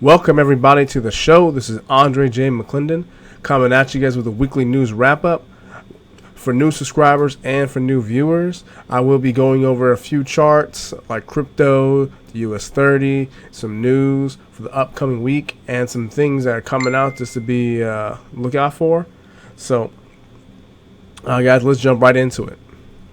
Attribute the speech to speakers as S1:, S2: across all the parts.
S1: Welcome everybody to the show. This is Andre J. McClendon coming at you guys with a weekly news wrap-up. For new subscribers and for new viewers, I will be going over a few charts like crypto, the US 30, some news for the upcoming week, and some things that are coming out just to be look out for. So, guys, let's jump right into it.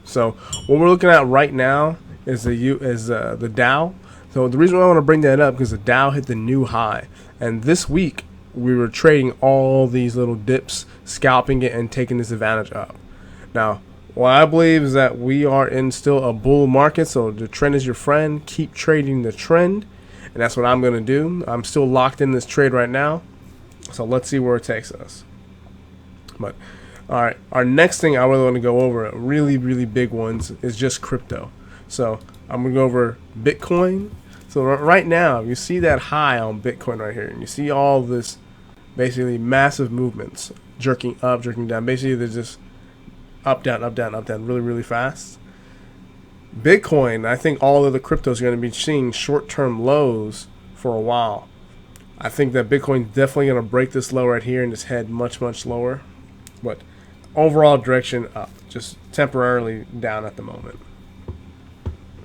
S1: So, what we're looking at right now is the Dow. So the reason why I want to bring that up because the Dow hit the new high, and this week we were trading all these little dips, scalping it, and taking this advantage up. Now, what I believe is that we are in still a bull market, so the trend is your friend. Keep trading the trend, and that's what I'm going to do. I'm still locked in this trade right now, so let's see where it takes us. But, all right, our next thing I really want to go over, really, really big ones, is just crypto. So I'm going to go over Bitcoin. So right now, you see that high on Bitcoin right here, and you see all this basically massive movements, jerking up, jerking down. Basically, they're just up, down, up, down, up, down, really, really fast. Bitcoin, I think all of the cryptos are going to be seeing short-term lows for a while. I think that Bitcoin's definitely going to break this low right here and just head much, much lower. But overall direction up, just temporarily down at the moment.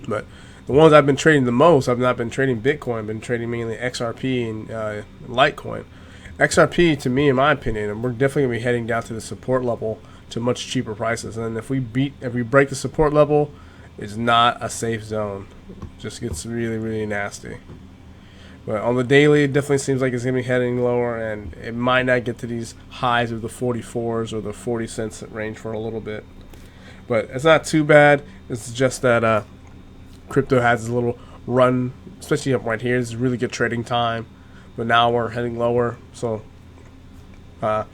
S1: But the ones I've been trading the most, I've not been trading Bitcoin, I've been trading mainly XRP and Litecoin. XRP, to me, in my opinion, and we're definitely going to be heading down to the support level to much cheaper prices. And if we break the support level, it's not a safe zone. It just gets really, really nasty. But on the daily, it definitely seems like it's going to be heading lower, and it might not get to these highs of the 44s or the 40 cents range for a little bit. But it's not too bad. It's just that crypto has a little run, especially up right here. It's a really good trading time, but now we're heading lower. So I'll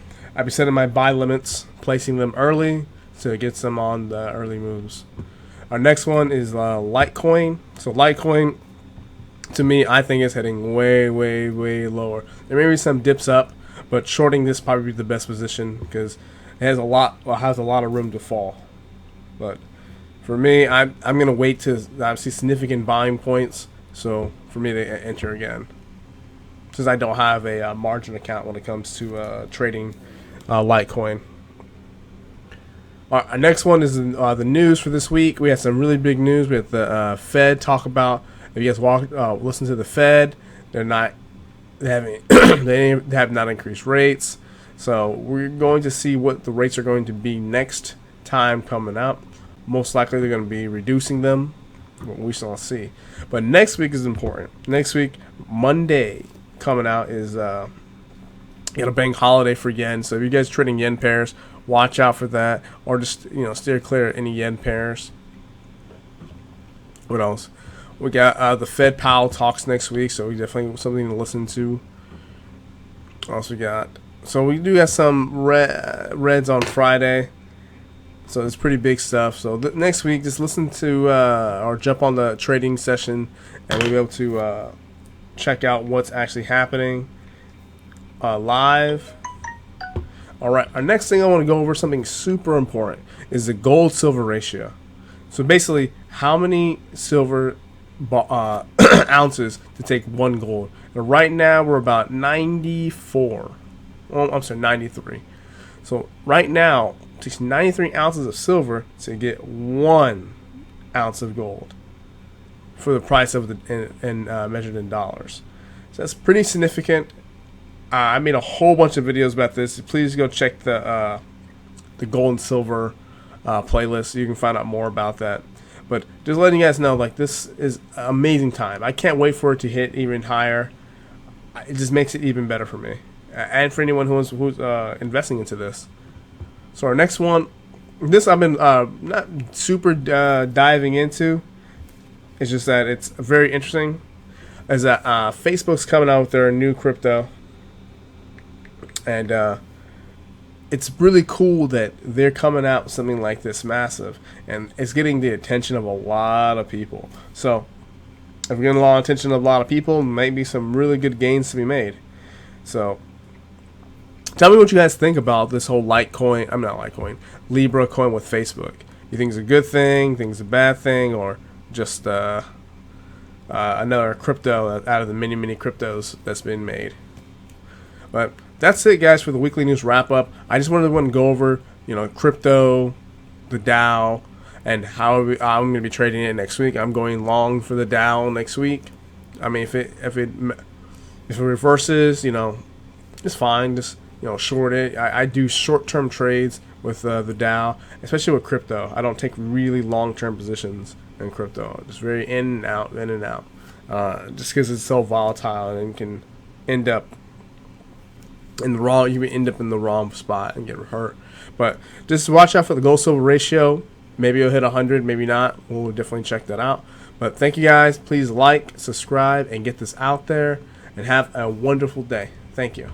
S1: be setting my buy limits, placing them early to get some on the early moves. Our next one is Litecoin. So Litecoin, to me, I think is heading way, way, way lower. There may be some dips up, but shorting this probably be the best position because it has a lot of room to fall. But for me, I'm going to wait to see significant buying points, so for me to enter again, since I don't have a margin account when it comes to trading Litecoin. Our next one is the news for this week. We had some really big news. We had the Fed talk about. If you guys listen to the Fed, they have not increased rates. So we're going to see what the rates are going to be next time coming up. Most likely they're going to be reducing them. We shall see. But next week is important. Next week, Monday coming out is a bank holiday for yen. So if you guys are trading yen pairs, watch out for that, or just steer clear of any yen pairs. What else? We got the Fed Powell talks next week, so we definitely something to listen to. What else we got? So we do have some reds on Friday. So it's pretty big stuff. So next week, just listen to or jump on the trading session, and we'll be able to check out what's actually happening live. All right, our next thing I want to go over, something super important, is the gold-silver ratio. So basically, how many silver ounces to take one gold? And right now, we're about 94. Well, I'm sorry, 93. So right now, it takes 93 ounces of silver to get 1 ounce of gold for the price of measured in dollars. So that's pretty significant. I made a whole bunch of videos about this. Please go check the gold and silver playlist. You can find out more about that. But just letting you guys know, like, this is an amazing time. I can't wait for it to hit even higher. It just makes it even better for me and for anyone who's investing into this. So our next one, this I've been not super diving into. It's just that it's very interesting. Is that Facebook's coming out with their new crypto, and it's really cool that they're coming out with something like this massive, and it's getting the attention of a lot of people. So if we're getting a lot of attention of a lot of people, maybe some really good gains to be made. So Tell me what you guys think about this whole Litecoin. I'm not Litecoin, LibraCoin with Facebook. You think it's a good thing? Think it's a bad thing? Or just another crypto out of the many cryptos that's been made? But that's it, guys, for the weekly news wrap up. I just wanted to go over, crypto, the Dow, and how I'm going to be trading it next week. I'm going long for the Dow next week. I mean, if it reverses, it's fine. Just short it. I do short-term trades with the Dow, especially with crypto. I don't take really long-term positions in crypto. Just very in and out, just because it's so volatile and can end up in the wrong. You can end up in the wrong spot and get hurt. But just watch out for the gold-silver ratio. Maybe it'll hit 100, maybe not. We'll definitely check that out. But thank you, guys. Please like, subscribe, and get this out there. And have a wonderful day. Thank you.